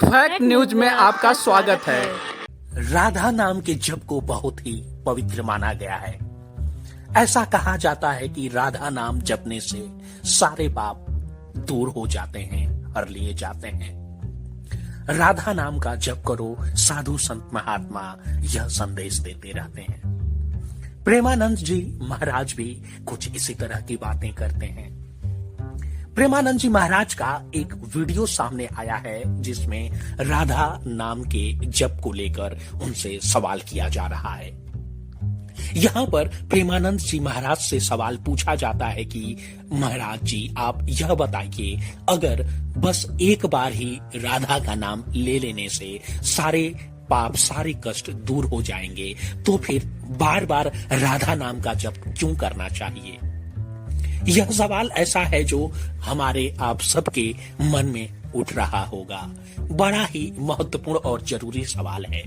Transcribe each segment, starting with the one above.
Fact news में आपका स्वागत है। राधा नाम के जप को बहुत ही पवित्र माना गया है। ऐसा कहा जाता है कि राधा नाम जपने से सारे पाप दूर हो जाते हैं और लिए जाते हैं। राधा नाम का जप करो, साधु संत महात्मा यह संदेश देते रहते हैं। प्रेमानंद जी महाराज भी कुछ इसी तरह की बातें करते हैं। प्रेमानंद जी महाराज का एक वीडियो सामने आया है जिसमें राधा नाम के जप को लेकर उनसे सवाल किया जा रहा है। यहां पर प्रेमानंद जी महाराज से सवाल पूछा जाता है कि महाराज जी आप यह बताइए, अगर बस एक बार ही राधा का नाम ले लेने से सारे पाप सारे कष्ट दूर हो जाएंगे, तो फिर बार बार राधा नाम का जप क्यों करना चाहिए? यह सवाल ऐसा है जो हमारे आप सबके मन में उठ रहा होगा। बड़ा ही महत्वपूर्ण और जरूरी सवाल है,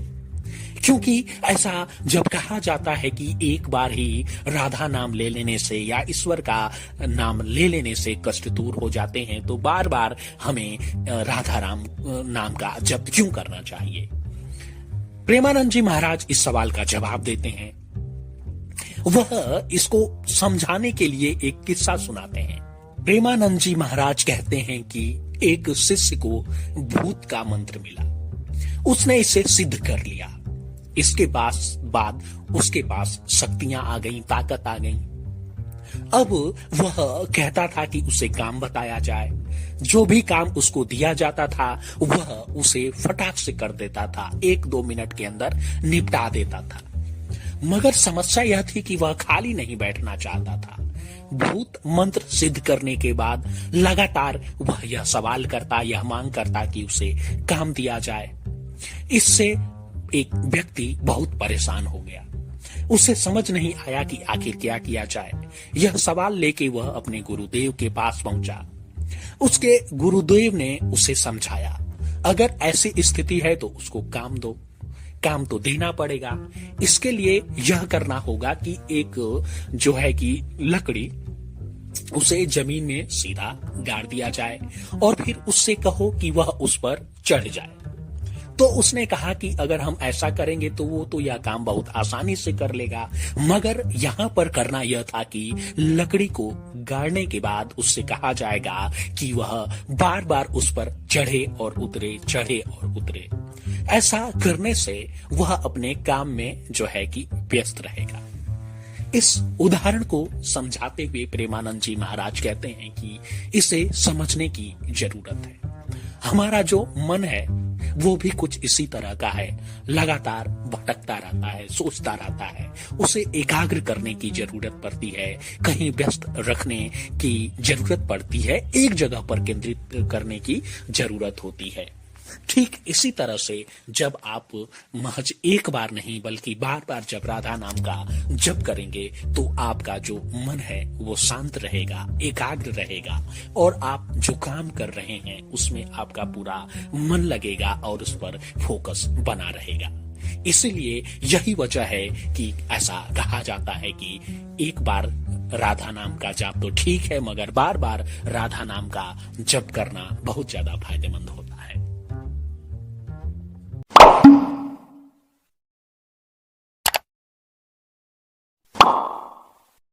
क्योंकि ऐसा जब कहा जाता है कि एक बार ही राधा नाम ले लेने से या ईश्वर का नाम ले लेने से कष्ट दूर हो जाते हैं, तो बार बार हमें राधा राम नाम का जप क्यों करना चाहिए? प्रेमानंद जी महाराज इस सवाल का जवाब देते हैं। वह इसको समझाने के लिए एक किस्सा सुनाते हैं। प्रेमानंद जी महाराज कहते हैं कि एक शिष्य को भूत का मंत्र मिला, उसने इसे सिद्ध कर लिया। इसके बाद उसके पास शक्तियां आ गई, ताकत आ गई। अब वह कहता था कि उसे काम बताया जाए। जो भी काम उसको दिया जाता था वह उसे फटाक से कर देता था, 1-2 मिनट के अंदर निपटा देता था। मगर समस्या यह थी कि वह खाली नहीं बैठना चाहता था। भूत मंत्र सिद्ध करने के बाद लगातार वह यह सवाल करता, यह मांग करता कि उसे काम दिया जाए। इससे एक व्यक्ति बहुत परेशान हो गया। उसे समझ नहीं आया कि आखिर क्या किया जाए। यह सवाल लेके वह अपने गुरुदेव के पास पहुंचा। उसके गुरुदेव ने उसे समझाया, अगर ऐसी स्थिति है तो उसको काम दो, काम तो देना पड़ेगा। इसके लिए यह करना होगा कि एक जो है कि लकड़ी उसे जमीन में सीधा गाड़ दिया जाए और फिर उससे कहो कि वह उस पर चढ़ जाए। तो उसने कहा कि अगर हम ऐसा करेंगे तो वो तो यह काम बहुत आसानी से कर लेगा। मगर यहाँ पर करना यह था कि लकड़ी को गाड़ने के बाद उससे कहा जाएगा कि वह बार बार उस पर चढ़े और उतरे, चढ़े और उतरे। ऐसा करने से वह अपने काम में जो है कि व्यस्त रहेगा। इस उदाहरण को समझाते हुए प्रेमानंद जी महाराज कहते हैं कि इसे समझने की जरूरत है। हमारा जो मन है वो भी कुछ इसी तरह का है, लगातार भटकता रहता है, सोचता रहता है। उसे एकाग्र करने की जरूरत पड़ती है, कहीं व्यस्त रखने की जरूरत पड़ती है, एक जगह पर केंद्रित करने की जरूरत होती है। ठीक इसी तरह से जब आप महज एक बार नहीं बल्कि बार बार जब राधा नाम का जप करेंगे तो आपका जो मन है वो शांत रहेगा, एकाग्र रहेगा और आप जो काम कर रहे हैं उसमें आपका पूरा मन लगेगा और उस पर फोकस बना रहेगा। इसीलिए यही वजह है कि ऐसा कहा जाता है कि एक बार राधा नाम का जाप तो ठीक है, मगर बार बार राधा नाम का जप करना बहुत ज्यादा फायदेमंद होता है।